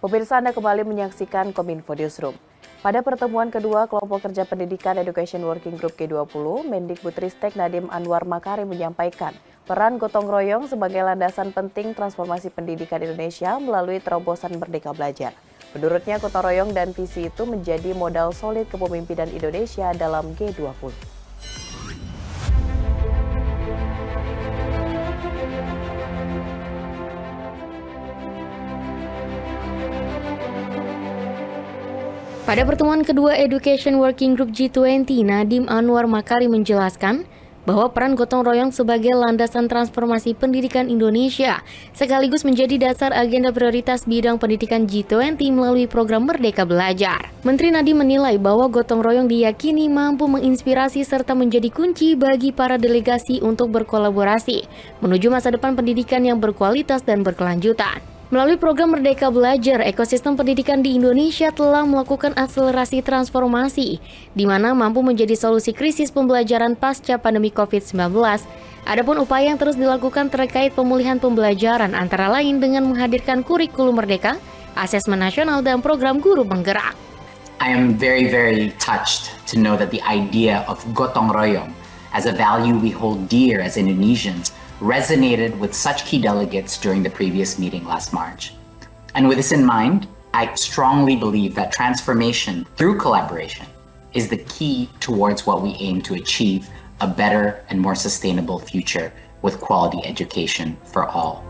Pemirsa, Anda kembali menyaksikan Kominfo Newsroom. Pada pertemuan kedua kelompok kerja pendidikan Education Working Group G20, Mendikbudristek Nadiem Anwar Makarim menyampaikan peran gotong royong sebagai landasan penting transformasi pendidikan Indonesia melalui terobosan Merdeka Belajar. Menurutnya, gotong royong dan visi itu menjadi modal solid kepemimpinan Indonesia dalam G20. Pada pertemuan kedua Education Working Group G20, Nadiem Anwar Makarim menjelaskan bahwa peran gotong royong sebagai landasan transformasi pendidikan Indonesia sekaligus menjadi dasar agenda prioritas bidang pendidikan G20 melalui program Merdeka Belajar. Menteri Nadiem menilai bahwa gotong royong diyakini mampu menginspirasi serta menjadi kunci bagi para delegasi untuk berkolaborasi menuju masa depan pendidikan yang berkualitas dan berkelanjutan. Melalui program Merdeka Belajar, ekosistem pendidikan di Indonesia telah melakukan akselerasi transformasi, di mana mampu menjadi solusi krisis pembelajaran pasca pandemi COVID-19. Adapun upaya yang terus dilakukan terkait pemulihan pembelajaran antara lain dengan menghadirkan kurikulum merdeka, asesmen nasional, dan program guru penggerak. I am very touched to know that the idea of gotong royong as a value we hold dear as Indonesians resonated with such key delegates during the previous meeting last March. And with this in mind, I strongly believe that transformation through collaboration is the key towards what we aim to achieve a better and more sustainable future with quality education for all.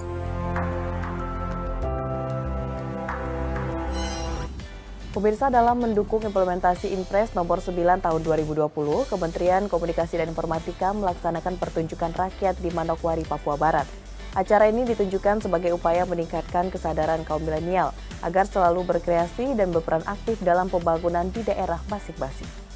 Pemirsa, dalam mendukung implementasi Inpres nomor 9 tahun 2020, Kementerian Komunikasi dan Informatika melaksanakan pertunjukan rakyat di Manokwari, Papua Barat. Acara ini ditunjukkan sebagai upaya meningkatkan kesadaran kaum milenial agar selalu berkreasi dan berperan aktif dalam pembangunan di daerah masing-masing.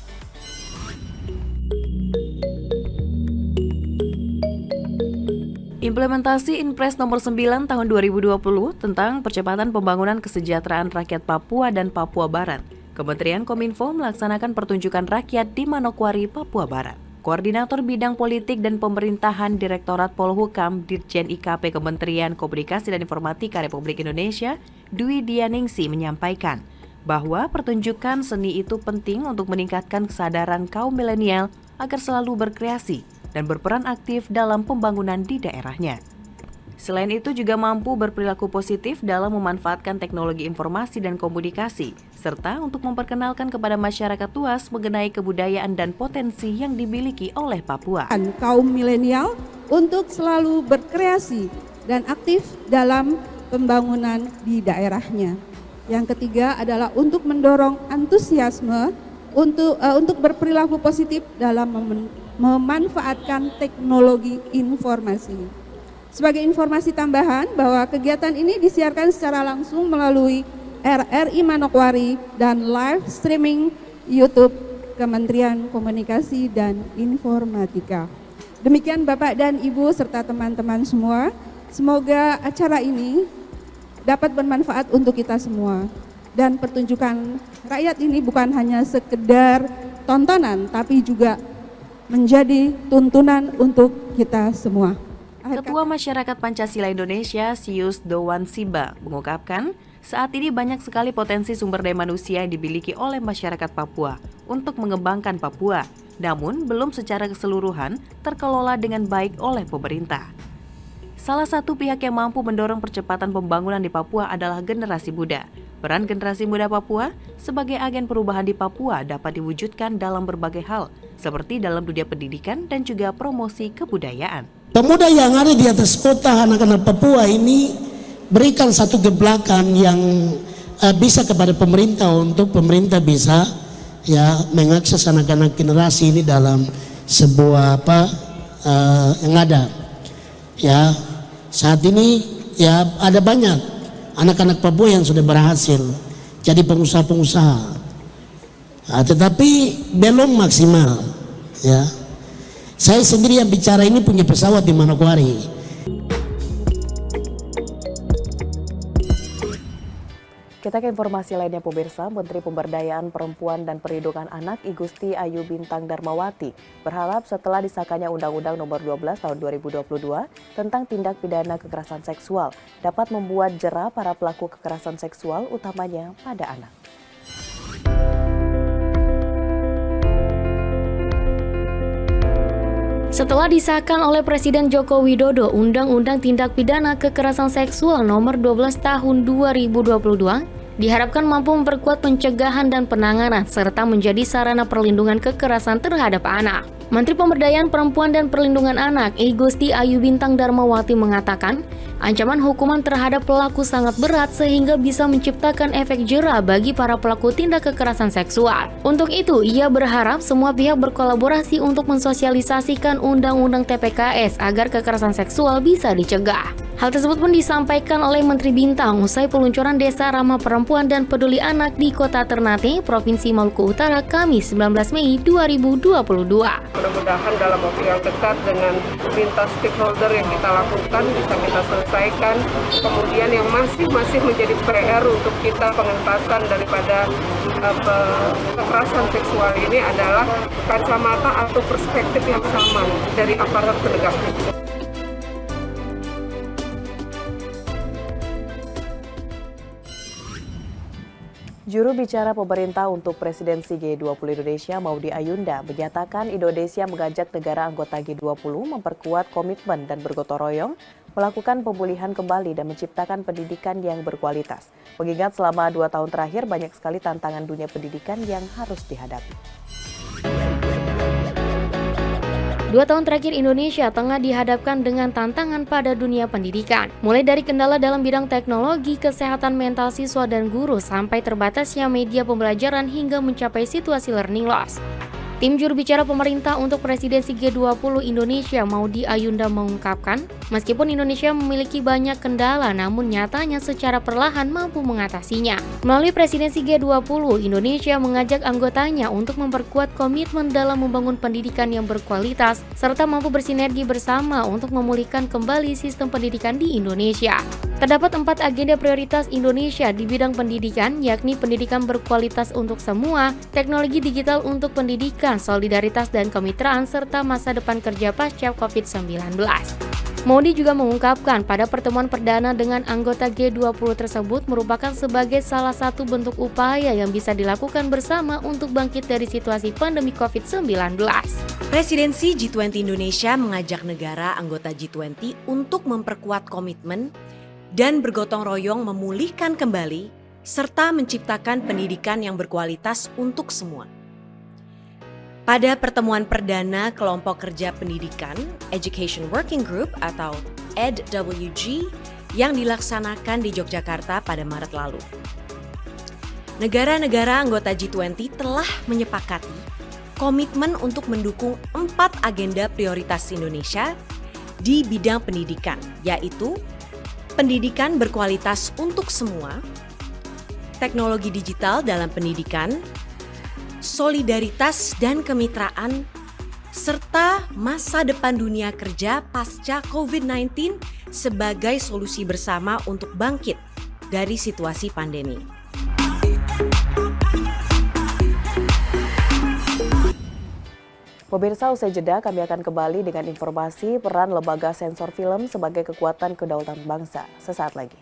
Implementasi Inpres nomor 9 tahun 2020 tentang percepatan pembangunan kesejahteraan rakyat Papua dan Papua Barat. Kementerian Kominfo melaksanakan pertunjukan rakyat di Manokwari, Papua Barat. Koordinator Bidang Politik dan Pemerintahan Direktorat Polhukam Dirjen IKP Kementerian Komunikasi dan Informatika Republik Indonesia, Dwi Dianingsi menyampaikan bahwa pertunjukan seni itu penting untuk meningkatkan kesadaran kaum milenial agar selalu berkreasi dan berperan aktif dalam pembangunan di daerahnya. Selain itu juga mampu berperilaku positif dalam memanfaatkan teknologi informasi dan komunikasi, serta untuk memperkenalkan kepada masyarakat luas mengenai kebudayaan dan potensi yang dimiliki oleh Papua. Kaum milenial untuk selalu berkreasi dan aktif dalam pembangunan di daerahnya. Yang ketiga adalah untuk mendorong antusiasme untuk berperilaku positif dalam memanfaatkan teknologi informasi. Sebagai informasi tambahan bahwa kegiatan ini disiarkan secara langsung melalui RRI Manokwari dan live streaming YouTube Kementerian Komunikasi dan Informatika. Demikian Bapak dan Ibu serta teman-teman semua, semoga acara ini dapat bermanfaat untuk kita semua. Dan pertunjukan rakyat ini bukan hanya sekedar tontonan, tapi juga menjadi tuntunan untuk kita semua. Ketua Masyarakat Pancasila Indonesia, Sius Dowan Siba, mengungkapkan saat ini banyak sekali potensi sumber daya manusia yang dimiliki oleh masyarakat Papua untuk mengembangkan Papua, namun belum secara keseluruhan terkelola dengan baik oleh pemerintah. Salah satu pihak yang mampu mendorong percepatan pembangunan di Papua adalah generasi muda. Peran generasi muda Papua sebagai agen perubahan di Papua dapat diwujudkan dalam berbagai hal, seperti dalam dunia pendidikan dan juga promosi kebudayaan. Pemuda yang ada di atas kota, anak-anak Papua ini berikan satu geblakan yang bisa kepada pemerintah untuk pemerintah bisa mengakses anak-anak generasi ini dalam sebuah yang ada. Saat ini ada banyak anak-anak Papua yang sudah berhasil jadi pengusaha-pengusaha, tetapi belum maksimal. Saya sendiri yang bicara ini punya pesawat di Manokwari. Kita ke informasi lainnya pemirsa, Menteri Pemberdayaan Perempuan dan Perlindungan Anak I Gusti Ayu Bintang Darmawati berharap setelah disahkannya Undang-Undang Nomor 12 Tahun 2022 tentang tindak pidana kekerasan seksual dapat membuat jera para pelaku kekerasan seksual utamanya pada anak. Setelah disahkan oleh Presiden Joko Widodo Undang-Undang Tindak Pidana Kekerasan Seksual Nomor 12 Tahun 2022, diharapkan mampu memperkuat pencegahan dan penanganan serta menjadi sarana perlindungan kekerasan terhadap anak. Menteri Pemberdayaan Perempuan dan Perlindungan Anak I Gusti Ayu Bintang Darmawati mengatakan, ancaman hukuman terhadap pelaku sangat berat sehingga bisa menciptakan efek jera bagi para pelaku tindak kekerasan seksual. Untuk itu, ia berharap semua pihak berkolaborasi untuk mensosialisasikan Undang-Undang TPKS agar kekerasan seksual bisa dicegah. Hal tersebut pun disampaikan oleh Menteri Bintang usai peluncuran Desa Ramah Perempuan dan Peduli Anak di Kota Ternate, Provinsi Maluku Utara, Kamis 19 Mei 2022. Mudah-mudahan dalam waktu yang dekat dengan lintas stakeholder yang kita lakukan bisa kita selesaikan. Kemudian yang masih menjadi PR untuk kita pengentasan daripada kekerasan seksual ini adalah kacamata atau perspektif yang sama dari aparat penegak hukum. Juru bicara pemerintah untuk presidensi G20 Indonesia, Maudy Ayunda, menyatakan Indonesia mengajak negara anggota G20 memperkuat komitmen dan bergotong royong, melakukan pemulihan kembali dan menciptakan pendidikan yang berkualitas. Mengingat selama 2 tahun terakhir banyak sekali tantangan dunia pendidikan yang harus dihadapi. 2 tahun terakhir Indonesia tengah dihadapkan dengan tantangan pada dunia pendidikan. Mulai dari kendala dalam bidang teknologi, kesehatan mental siswa dan guru, sampai terbatasnya media pembelajaran hingga mencapai situasi learning loss. Tim juru bicara pemerintah untuk presidensi G20 Indonesia, Maudy Ayunda, mengungkapkan, meskipun Indonesia memiliki banyak kendala, namun nyatanya secara perlahan mampu mengatasinya. Melalui presidensi G20, Indonesia mengajak anggotanya untuk memperkuat komitmen dalam membangun pendidikan yang berkualitas, serta mampu bersinergi bersama untuk memulihkan kembali sistem pendidikan di Indonesia. Terdapat 4 agenda prioritas Indonesia di bidang pendidikan, yakni pendidikan berkualitas untuk semua, teknologi digital untuk pendidikan, solidaritas dan kemitraan, serta masa depan kerja pasca COVID-19. Maudy juga mengungkapkan pada pertemuan perdana dengan anggota G20 tersebut merupakan sebagai salah satu bentuk upaya yang bisa dilakukan bersama untuk bangkit dari situasi pandemi COVID-19. Presidensi G20 Indonesia mengajak negara anggota G20 untuk memperkuat komitmen dan bergotong royong memulihkan kembali serta menciptakan pendidikan yang berkualitas untuk semua. Pada pertemuan perdana kelompok kerja pendidikan Education Working Group atau EdWG yang dilaksanakan di Yogyakarta pada Maret lalu, negara-negara anggota G20 telah menyepakati komitmen untuk mendukung 4 agenda prioritas Indonesia di bidang pendidikan, yaitu pendidikan berkualitas untuk semua, teknologi digital dalam pendidikan, solidaritas dan kemitraan, serta masa depan dunia kerja pasca COVID-19 sebagai solusi bersama untuk bangkit dari situasi pandemi. Pemirsa, usai jeda kami akan kembali dengan informasi peran lembaga sensor film sebagai kekuatan kedaulatan bangsa. Sesaat lagi.